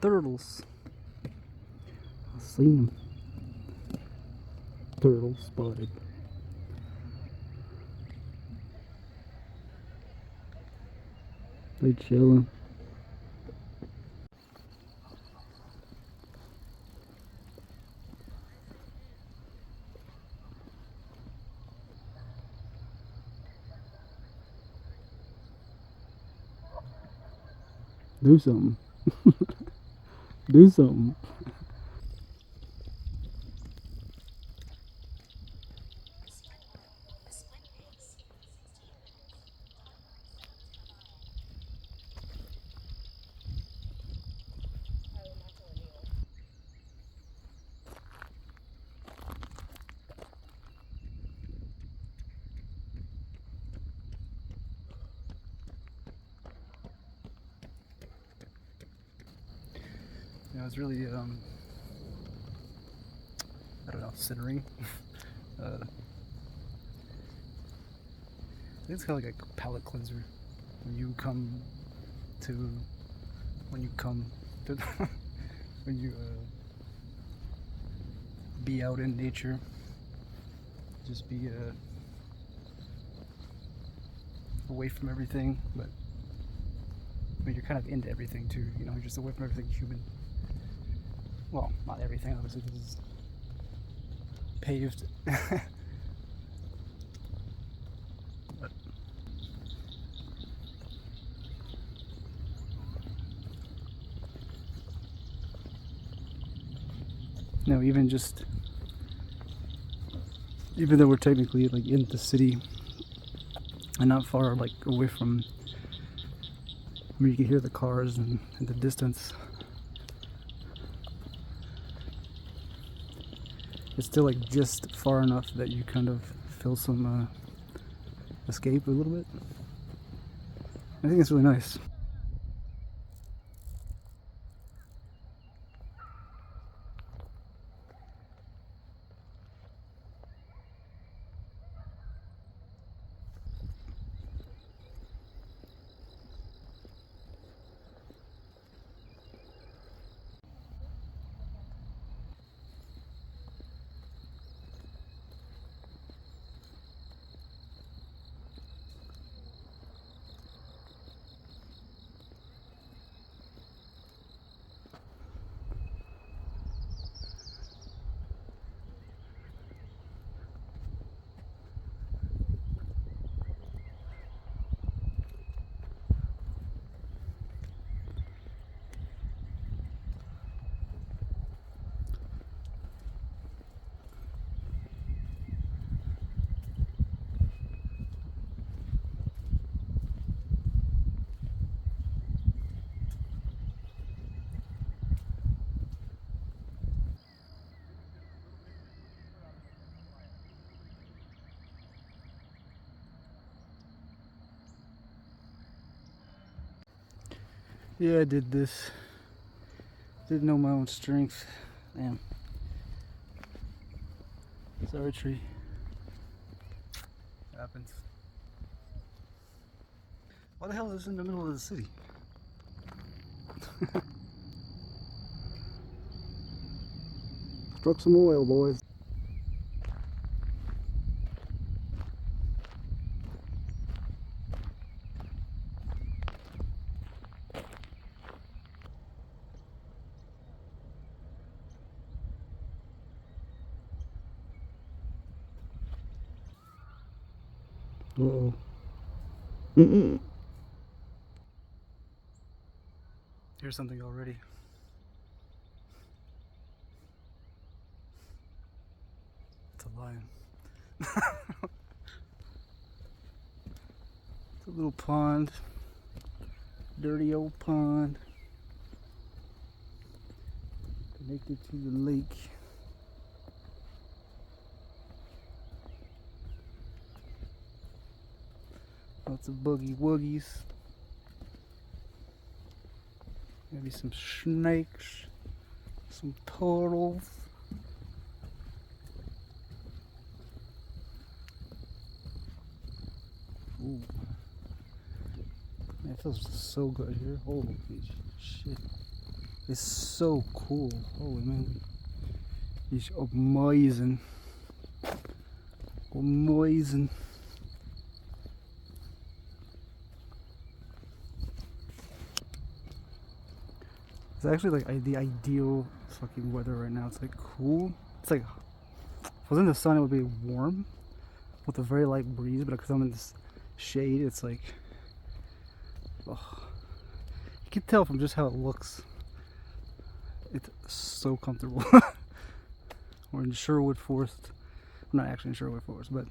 Turtles. I've seen them. Turtle spotted. They chilling. Do something. Do something. Yeah, it's really, I don't know, centering. I think it's kind of like a palate cleanser. When you come to, when you come to, when you be out in nature, just be away from everything, but I mean, you're kind of into everything too, you know, you're just away from everything human. Well, not everything, obviously, this is paved. But no, even though we're technically like in the city and not far like away from, I mean, you can hear the cars in the distance. It's still like just far enough that you kind of feel some escape a little bit. I think it's really nice. Yeah, I did this. Didn't know my own strength. Damn. Sorry, tree. Happens. Why the hell is this in the middle of the city? Struck some oil, boys. Uh-oh. Mm-mm. Here's something already. It's a lion. It's a little pond. Dirty old pond. Connected to the lake. Lots of boogie woogies. Maybe some snakes. Some turtles. Ooh. Man, it feels so good here. Holy shit. It's so cool. Holy man. It's amazing. Amazing. It's actually like the ideal fucking weather right now. It's like cool. It's like, if I was in the sun, it would be warm with a very light breeze, but because I'm in this shade, it's like, oh, you can tell from just how it looks. It's so comfortable. We're in Sherwood Forest. I'm not actually in Sherwood Forest, but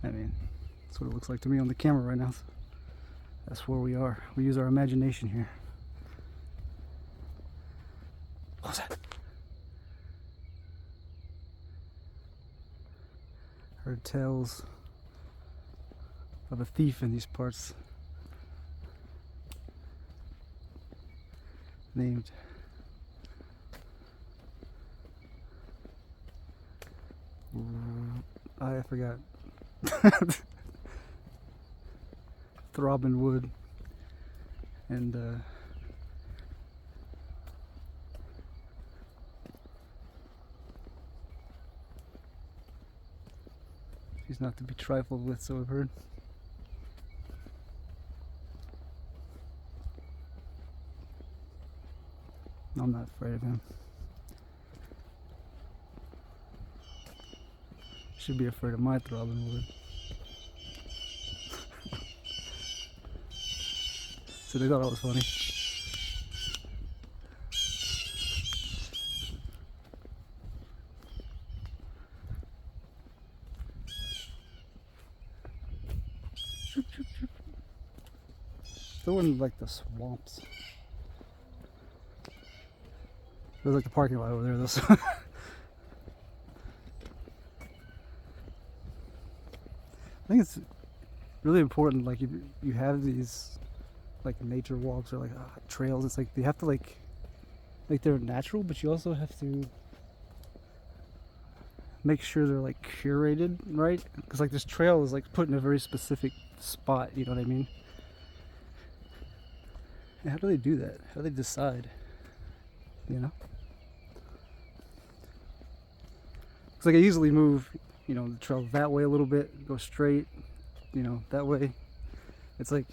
I mean, that's what it looks like to me on the camera right now. So that's where we are. We use our imagination here. What was that? Heard tales of a thief in these parts named I forgot. Throbbing Wood, and he's not to be trifled with, so I've heard. I'm not afraid of him. Should be afraid of my throbbing wood. So they thought that was funny. Still in like the swamps. There's like the parking lot over there. This. I think it's really important. Like you have these like nature walks or like trails. It's like they have to like they're natural, but you also have to make sure they're like curated right. Because like this trail is like put in a very specific spot. You know what I mean? And how do they do that? How do they decide? You know? It's like I usually move, you know, the trail that way a little bit, go straight, you know, that way. It's like,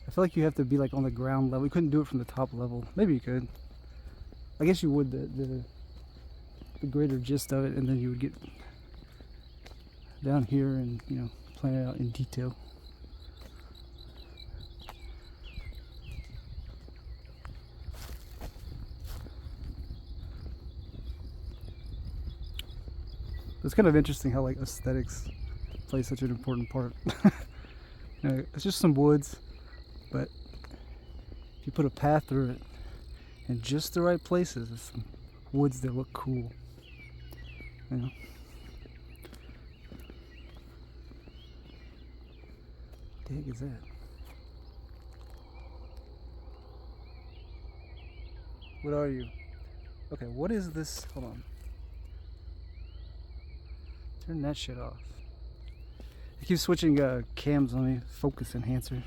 I feel like you have to be like on the ground level. You couldn't do it from the top level. Maybe you could. I guess you would the greater gist of it, and then you would get down here and, you know, plan it out in detail. It's kind of interesting how like aesthetics play such an important part. You know, it's just some woods, but if you put a path through it in just the right places, it's some woods that look cool. You know. What the heck is that? What are you? Okay, what is this? Hold on. Turn that shit off. I keep switching cams on me. Focus enhancer.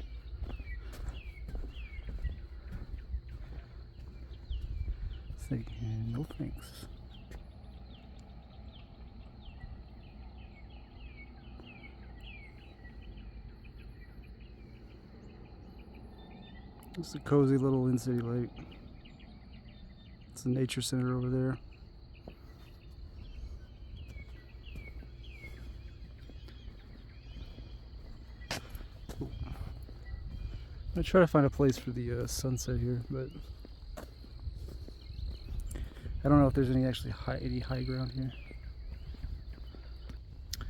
Say no thanks. It's a cozy little in-city lake. It's a nature center over there. I'm gonna try to find a place for the sunset here, but I don't know if there's any actually high ground here. I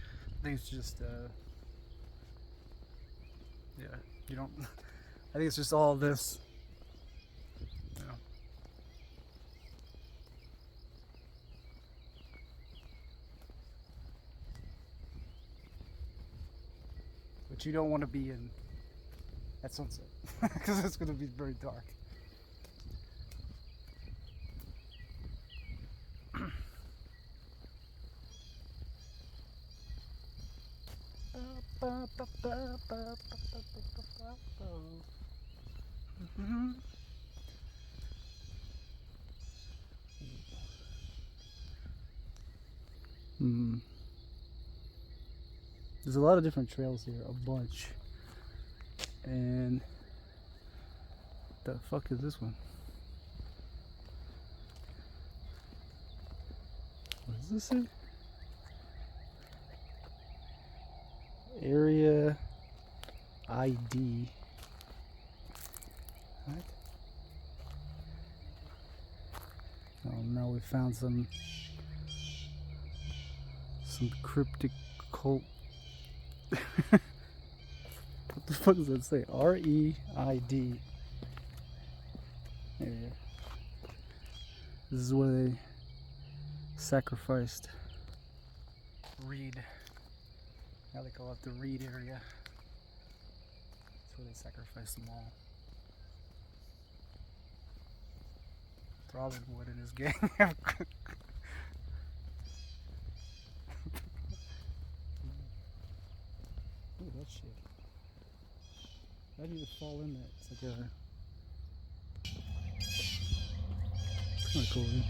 think it's just yeah, you don't. I think it's just all this. You know. But you don't want to be in at sunset because it's going to be very dark. There's a lot of different trails here, a bunch. And the fuck is this one? What does this say? Area ID. What? Oh no, we found some cryptic cult. What the fuck does that say? REID. There we go. This is where they sacrificed Reed. Now they call it the Reed area. That's where they sacrificed them all. Robin Hood and his gang. Look at that shit. How do you fall in that? It's like a... It's kinda cool, dude.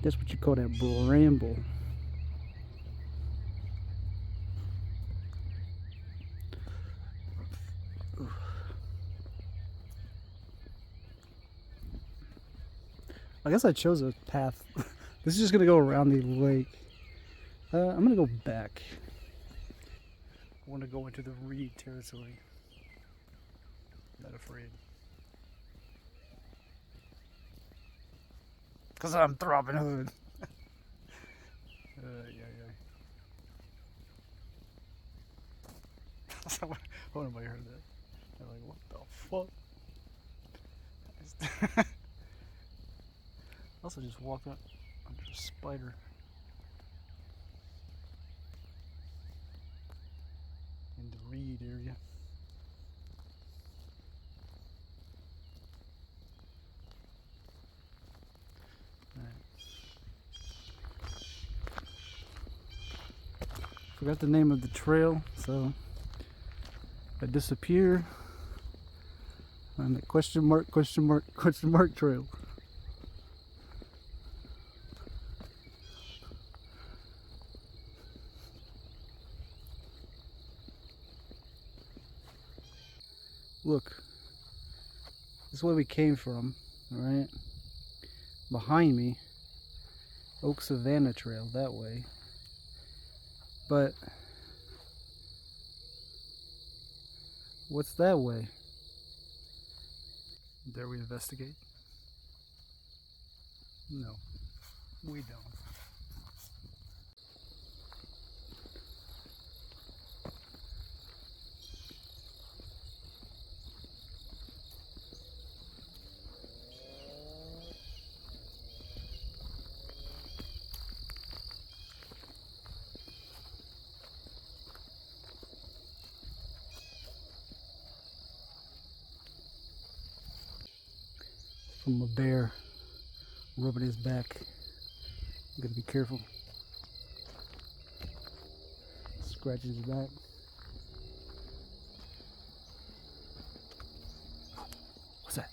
That's what you call that bramble. I guess I chose a path. This is just gonna go around the lake. I'm gonna go back. I want to go into the Reed territory. Not afraid. Cause I'm Robin Hood. What have I heard that? They're like, what the fuck? Also just walked up under a spider. In the Reed area. Forgot the name of the trail, so I disappear on the question mark trail. Look, this is where we came from, alright? Behind me, Oak Savannah Trail, that way. But what's that way? Dare we investigate? No, we don't. From a bear rubbing his back. You gotta be careful. Scratches his back. What's that?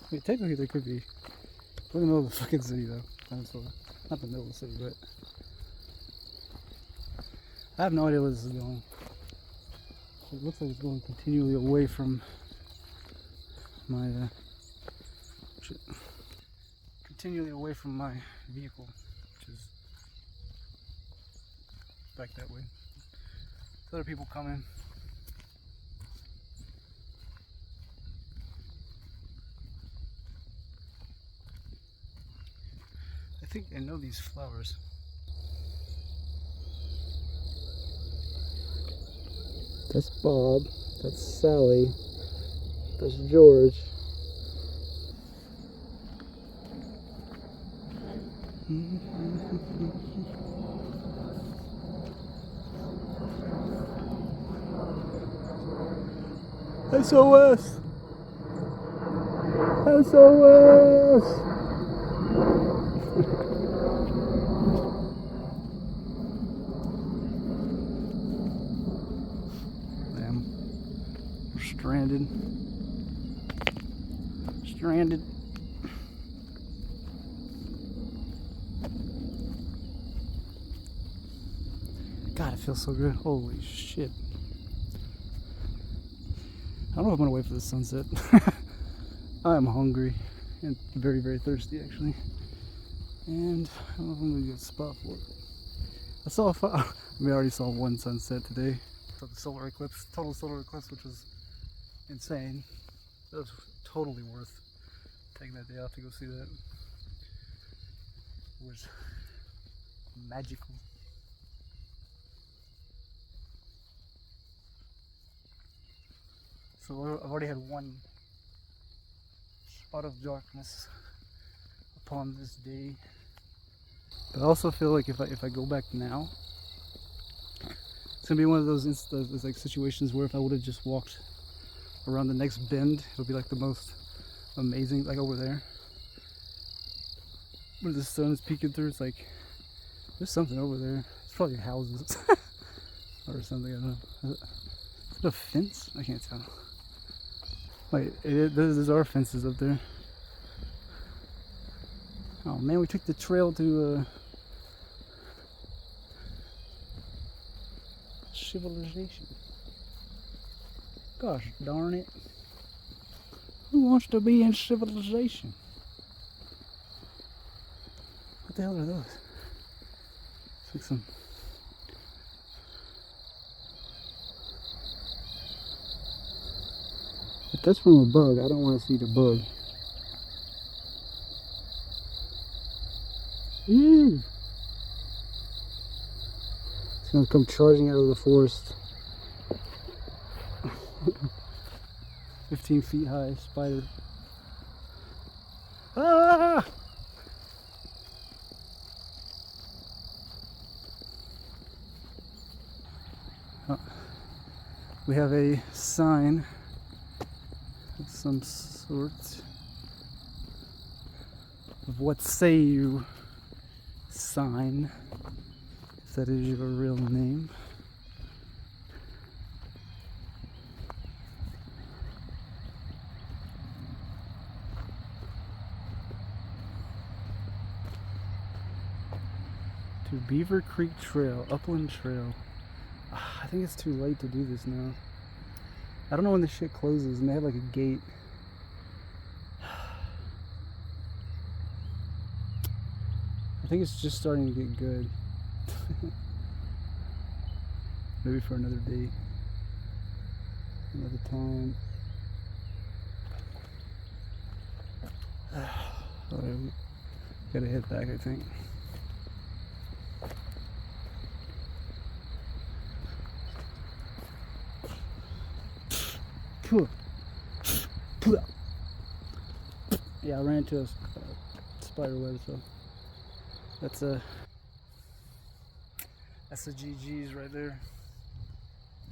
I mean, technically there could be. We're in the middle of the fucking city though. Not the middle of the city, but I have no idea where this is going. It looks like it's going continually away from my continually away from my vehicle, which is back that way. There's other people coming. I think I know these flowers. That's Bob, that's Sally, that's George. SOS! SOS! Damn. We're stranded. Stranded. God, it feels so good. Holy shit. I don't know if I'm gonna wait for the sunset. I am hungry and very, very thirsty actually. And I don't know if I'm gonna get a spot for it. I already saw one sunset today. So the solar eclipse, total solar eclipse, which was insane. That was totally worth taking that day off to go see that. It was magical. So I've already had one spot of darkness upon this day. But I also feel like if I go back now, it's gonna be one of those like situations where if I would have just walked around the next bend, it would be like the most amazing, like over there, where the sun is peeking through. It's like there's something over there. It's probably houses or something. I don't know. Is it a fence? I can't tell. Wait, there are fences up there. Oh man, we took the trail to civilization. Gosh darn it. Who wants to be in civilization? What the hell are those? It's like some... If that's from a bug, I don't want to see the bug. Ew. It's gonna come charging out of the forest. 15 feet high spider. Ah! Oh. We have a sign of some sort of what say you sign, if that is your real name. To Beaver Creek Trail, Upland Trail. I think it's too late to do this now. I don't know when this shit closes, and they have like a gate. I think it's just starting to get good. Maybe for another day, another time. Alright, gotta head back, I think. Yeah, I ran into a spider web, so that's the GG's right there.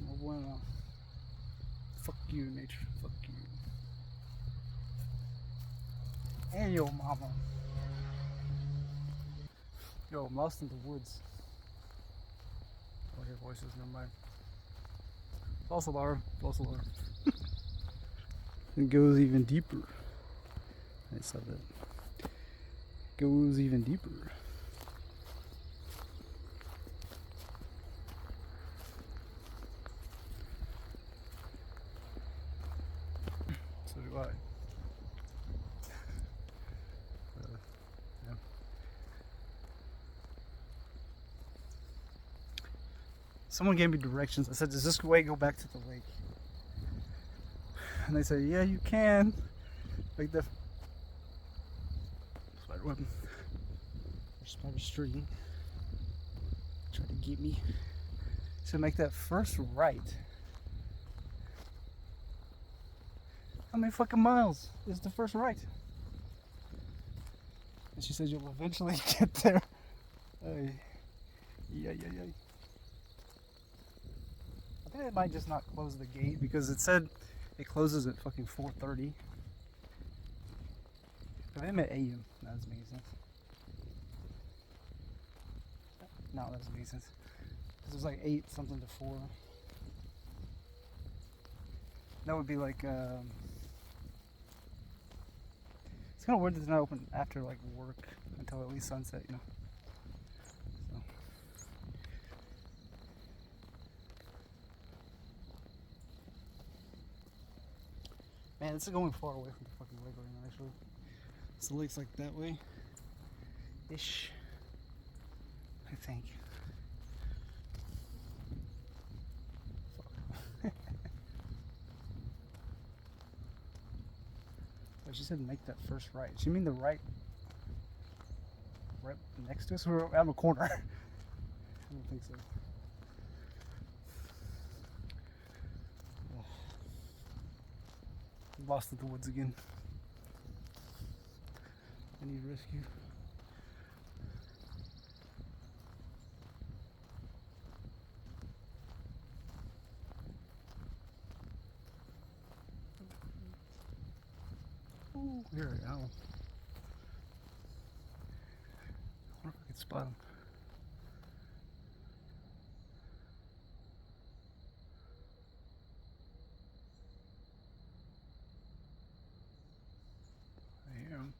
No bueno. Fuck you, nature. Fuck you. And yo, mama. Yo, I'm lost in the woods. Oh, I hear voices, never mind. False alarm. False alarm. It goes even deeper. I saw that. Goes even deeper. So do I. Yeah. Someone gave me directions. I said, does this way go back to the lake? And they said, yeah, you can. Like the spider web. Spider string. Tried to get me. So make that first right. How many fucking miles is the first right? And she said you'll eventually get there. Yeah. I think they might just not close the gate because it said it closes at fucking 4:30. If I'm at AM, that doesn't make sense. No, that doesn't make sense. Because it was like 8 something to 4. That would be like, it's kind of weird that it's not open after like work until at least sunset, you know. So. Man, this is going far away from the fucking lake right now, actually. So the lake's like that way ish, I think. But she said make that first right. She mean the right next to us? We're out in a corner. I don't think so. Oh. Lost in the woods again. I need rescue. Ooh, here I am. I wonder if I can spot him. I hear him.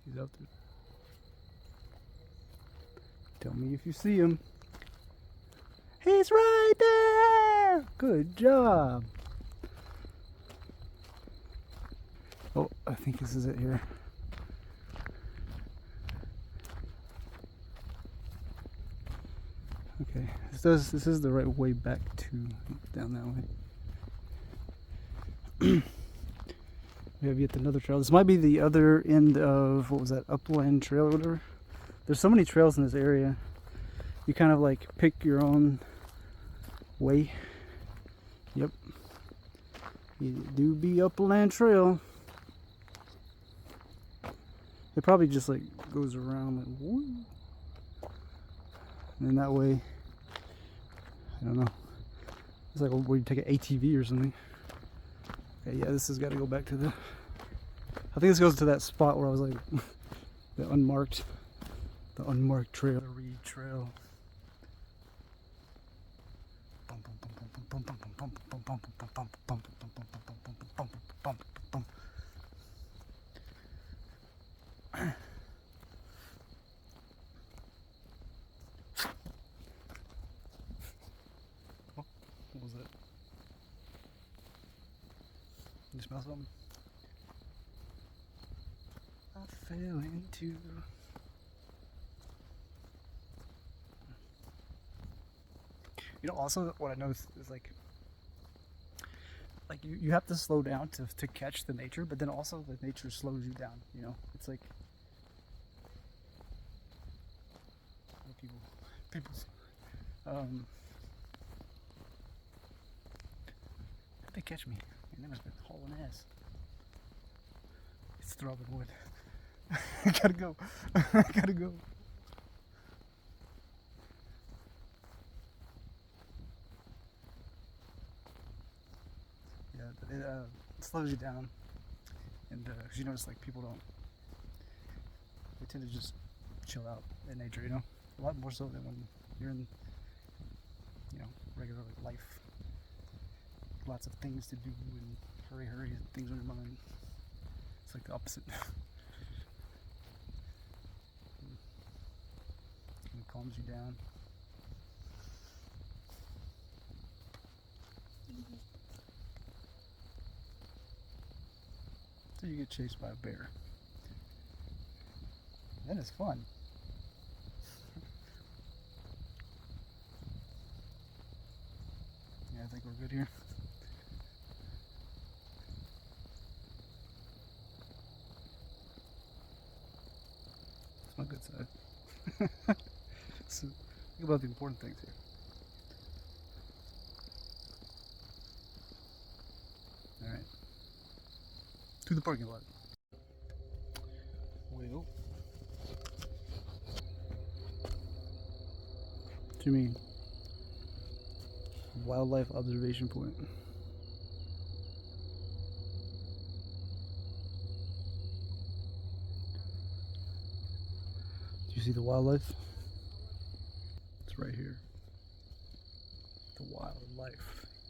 He's out there. Tell me if you see him. He's right there! Good job. Oh, I think this is it here. Okay, this is the right way back to down that way. We have yet another trail. This might be the other end of, what was that, Upland Trail or whatever. There's so many trails in this area. You kind of like pick your own way. Yep. It do be Upland Trail. It probably just like goes around like woo. And then that way, I don't know. It's like where you take an ATV or something. Okay, yeah, this has got to go back to the. I think this goes to that spot where I was like, the unmarked trail. The Reed Trail. What was that? You smell something? I fell into. You know, also what I noticed is like you have to slow down to catch the nature, but then also the nature slows you down. You know, it's like people's. How'd they catch me? Man, that must have been hauling ass. It's throbbing wood. I gotta go. I gotta go. Yeah, it slows you down, and cause you notice like people don't. They tend to just chill out in nature, you know, a lot more so than when you're in, you know, regular life. Lots of things to do and hurry, things on your mind. It's like the opposite. It calms you down. So you get chased by a bear. That is fun. Yeah, I think we're good here. It's my good side. So, think about the important things here. Alright. To the parking lot. Well. What do you mean? Wildlife observation point. see the wildlife? It's right here. The wildlife,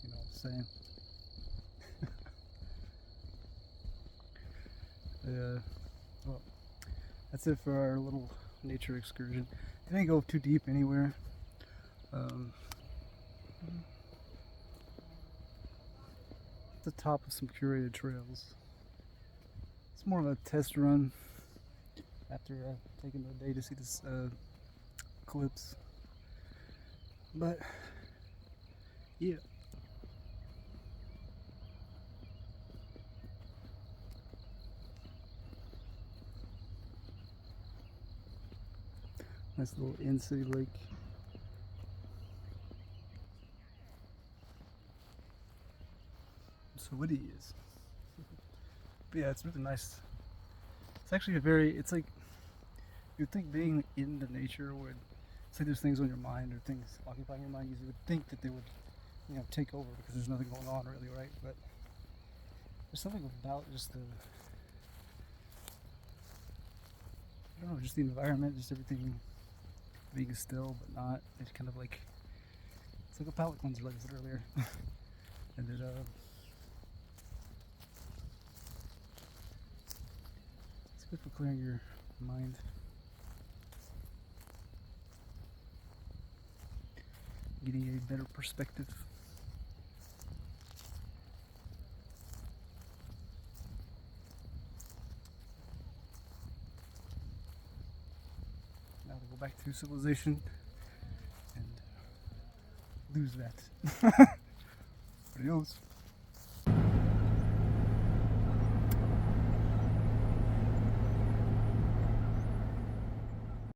you know what I'm saying? Well, that's it for our little nature excursion. Didn't go too deep anywhere. The top of some curated trails. It's more of a test run after taking the day to see this eclipse. But yeah. Nice little in-city lake. So what it is. But yeah, it's really nice. It's actually it's like, you'd think being in the nature would, say there's things on your mind or things occupying your mind, you would think that they would, you know, take over because there's nothing going on really, right? But there's something about just the, I don't know, just the environment, just everything being still but not. It's kind of like, it's like a palate cleanser, like I said earlier. And it, it's good for clearing your mind. Getting a better perspective. Now to go back to civilization and lose that. Adios.